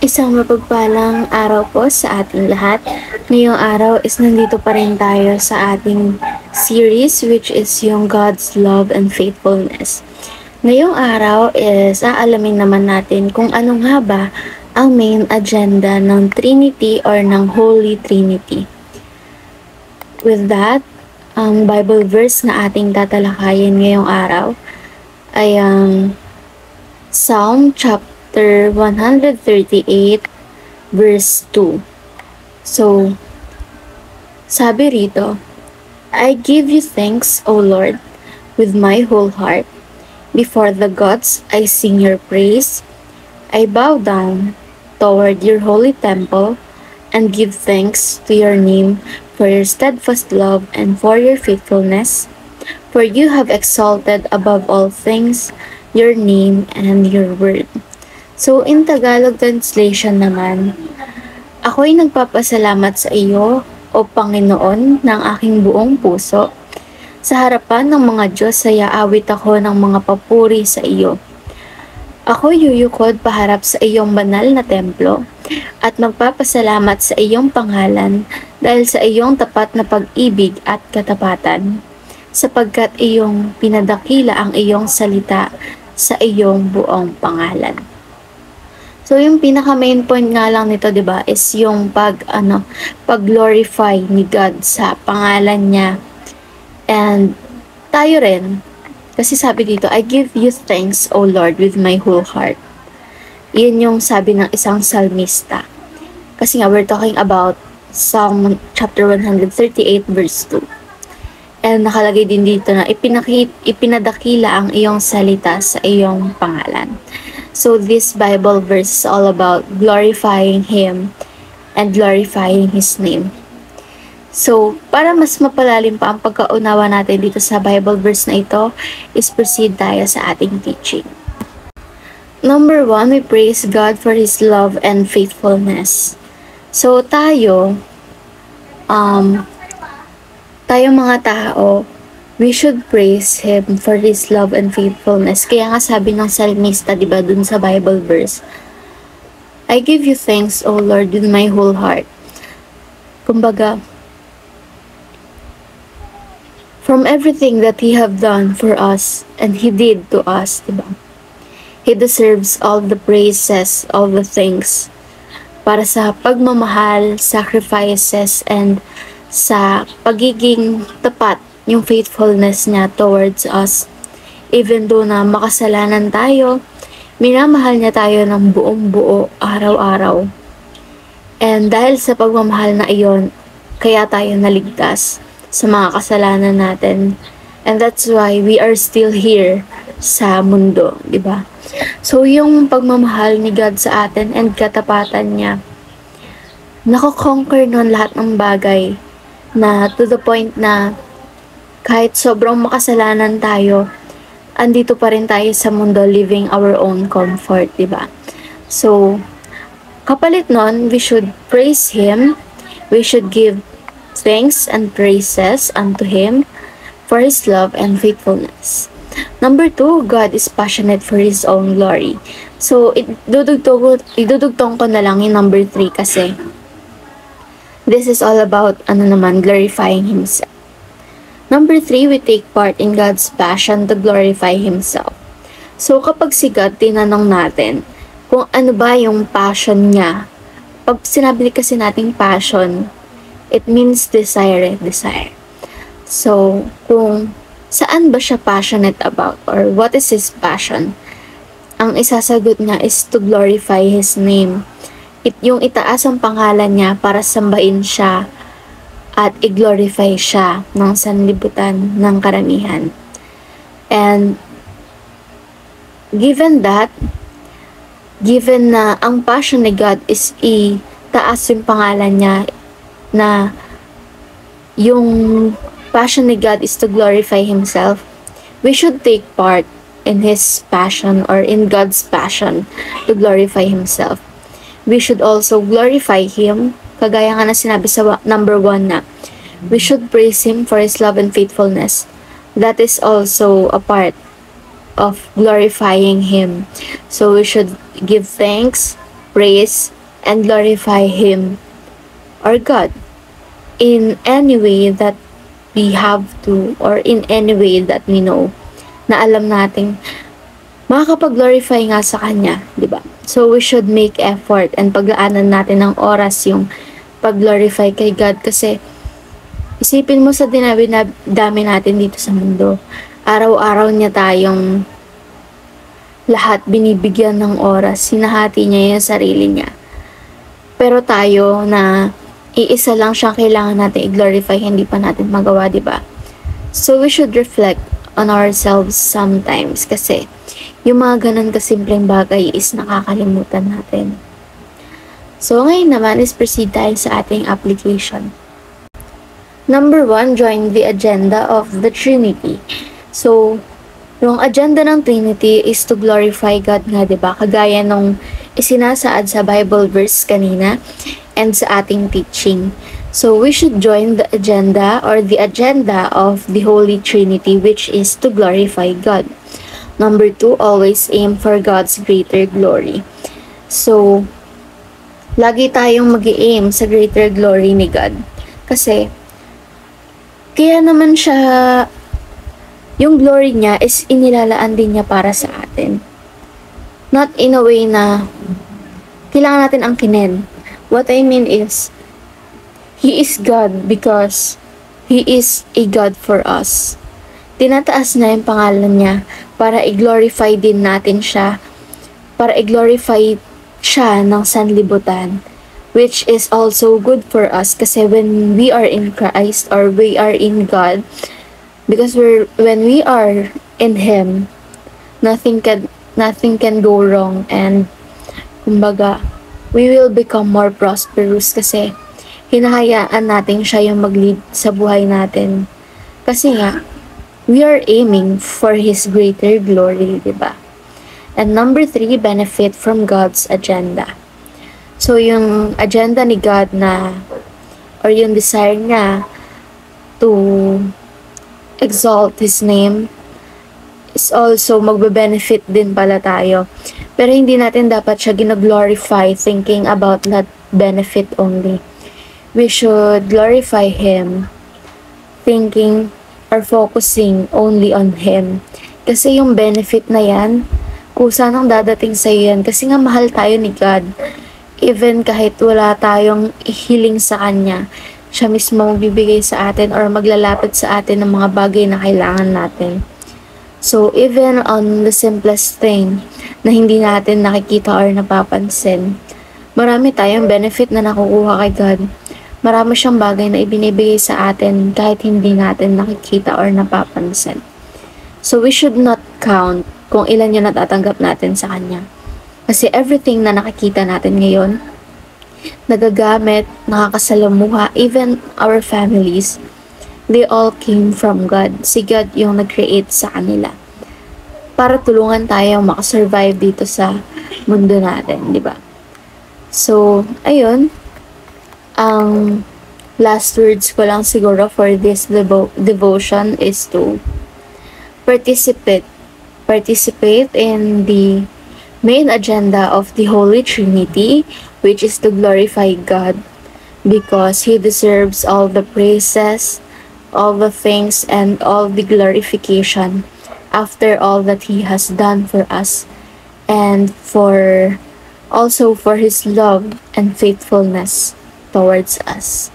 Isang mapagpalang araw po sa ating lahat. Ngayong araw is nandito pa rin tayo sa ating series which is yung God's Love and Faithfulness. Ngayong araw is aalamin naman natin kung ano nga ba ang main agenda ng Trinity or ng Holy Trinity. With that, ang Bible verse na ating tatalakayin ngayong araw ay ang Psalm chapter 138 verse 2. So, sabi rito, I give you thanks, O Lord, with my whole heart. Before the gods, I sing your praise. I bow down toward your holy temple and give thanks to your name for your steadfast love and for your faithfulness. For you have exalted above all things your name and your word. So, in Tagalog translation naman, ako'y nagpapasalamat sa iyo, O Panginoon, ng aking buong puso. Sa harapan ng mga Diyos ay aawit ako ng mga papuri sa iyo. Ako'y yuyukod paharap sa iyong banal na templo at magpapasalamat sa iyong pangalan dahil sa iyong tapat na pag-ibig at katapatan, sapagkat iyong pinadakila ang iyong salita sa iyong buong pangalan. So yung pinaka main point nga lang nito, 'di ba, is yung pag-glorify ni God sa pangalan niya. And tayo rin, kasi sabi dito, I give you thanks, O Lord, with my whole heart. Yun yung sabi ng isang salmista. Kasi nga we're talking about Psalm chapter 138 verse 2. And nakalagay din dito na ipinadakila ang iyong salita sa iyong pangalan. So this Bible verse is all about glorifying Him and glorifying His name. So, para mas mapalalim pa ang pagkaunawa natin dito sa Bible verse na ito, is proceed tayo sa ating teaching. Number 1, we praise God for His love and faithfulness. So, tayo mga tao, we should praise Him for His love and faithfulness. Kaya nga sabi ng salmista, diba, dun sa Bible verse, I give you thanks, O Lord, with my whole heart. Kumbaga, from everything that He have done for us and He did to us, diba? He deserves all the praises, all the thanks, para sa pagmamahal, sacrifices, and sa pagiging tapat, yung faithfulness niya towards us. Even though na makasalanan tayo, minamahal niya tayo ng buong buo, araw-araw. And dahil sa pagmamahal na iyon, kaya tayo naligtas sa mga kasalanan natin. And that's why we are still here sa mundo, di ba? So, yung pagmamahal ni God sa atin and katapatan niya, nako-conquer nun lahat ng bagay, na to the point na kahit sobrang makasalanan tayo, andito pa rin tayo sa mundo living our own comfort, diba? So, kapalit nun, we should praise Him, we should give thanks and praises unto Him for His love and faithfulness. Number 2, God is passionate for His own glory. So, idudugtong ko na lang yung number 3 kasi this is all about, glorifying Himself. Number 3, we take part in God's passion to glorify Himself. So, kapag si God, tinanong natin kung ano ba yung passion niya. Pag sinabi kasi nating passion, it means desire. So, kung saan ba siya passionate about or what is His passion, ang isasagot niya is to glorify His name. Yung itaas ang pangalan niya para sambahin siya at i-glorify siya ng sanlibutan ng karamihan. And given na ang passion ni God is itaas yung pangalan niya, na yung passion ni God is to glorify Himself, we should take part in His passion or in God's passion to glorify Himself. We should also glorify Him, kagaya nga na sinabi sa number 1 na we should praise Him for His love and faithfulness. That is also a part of glorifying Him. So we should give thanks praise and glorify Him or God in any way that we have to, or in any way that we know na alam nating makakapag-glorify nga sa Kanya, di ba? So, we should make effort and paglaanan natin ng oras yung pag-glorify kay God kasi isipin mo sa dami natin dito sa mundo. Araw-araw niya tayong lahat binibigyan ng oras. Sinahati niya yung sarili niya. Pero tayo na iisa lang siyang kailangan natin i-glorify, hindi pa natin magawa, di ba? So, we should reflect on ourselves sometimes kasi yung mga ganun kasimpleng bagay is nakakalimutan natin. So, ngayon naman is proceed tayo sa ating application. Number 1, join the agenda of the Trinity. So, yung agenda ng Trinity is to glorify God nga, diba? Kagaya nung isinasaad sa Bible verse kanina and sa ating teaching. So, we should join the agenda or the agenda of the Holy Trinity, which is to glorify God. Number 2, always aim for God's greater glory. So, lagi tayong mag-aim sa greater glory ni God. Kasi, kaya naman siya, yung glory niya is inilalaan din niya para sa atin. Not in a way na kailangan natin angkinin. What I mean is, He is God because He is a God for us. Tinataas na yung pangalan niya para i-glorify din natin siya, para i-glorify siya ng sanlibutan, which is also good for us kasi when we are in Christ or we are in God, because when we are in Him, nothing can go wrong, and kumbaga we will become more prosperous kasi hinahayaan natin siya yung mag-lead sa buhay natin. Kasi nga, we are aiming for His greater glory, diba? And number 3, benefit from God's agenda. So, yung agenda ni God na, or yung desire niya to exalt His name, is also magbe-benefit din pala tayo. Pero hindi natin dapat siya gina-glorify thinking about that benefit only. We should glorify Him thinking or focusing only on Him. Kasi yung benefit na yan, kusa nang dadating sa yan. Kasi nga mahal tayo ni God. Even kahit wala tayong hiling sa Kanya, siya mismo magbibigay sa atin or maglalapit sa atin ng mga bagay na kailangan natin. So, even on the simplest thing na hindi natin nakikita or napapansin, marami tayong benefit na nakukuha kay God. Marami siyang bagay na ibinibigay sa atin kahit hindi natin nakikita or napapansin. So, we should not count kung ilan yung natatanggap natin sa Kanya. Kasi everything na nakikita natin ngayon, nagagamit, nakakasalamuha, even our families, they all came from God. Si God yung nag-create sa kanila. Para tulungan tayo makasurvive dito sa mundo natin, di ba? So, ayun. Ang last words ko lang siguro for this devotion is to participate in the main agenda of the Holy Trinity, which is to glorify God because He deserves all the praises, all the thanks, and all the glorification after all that He has done for us, and also for His love and faithfulness towards us.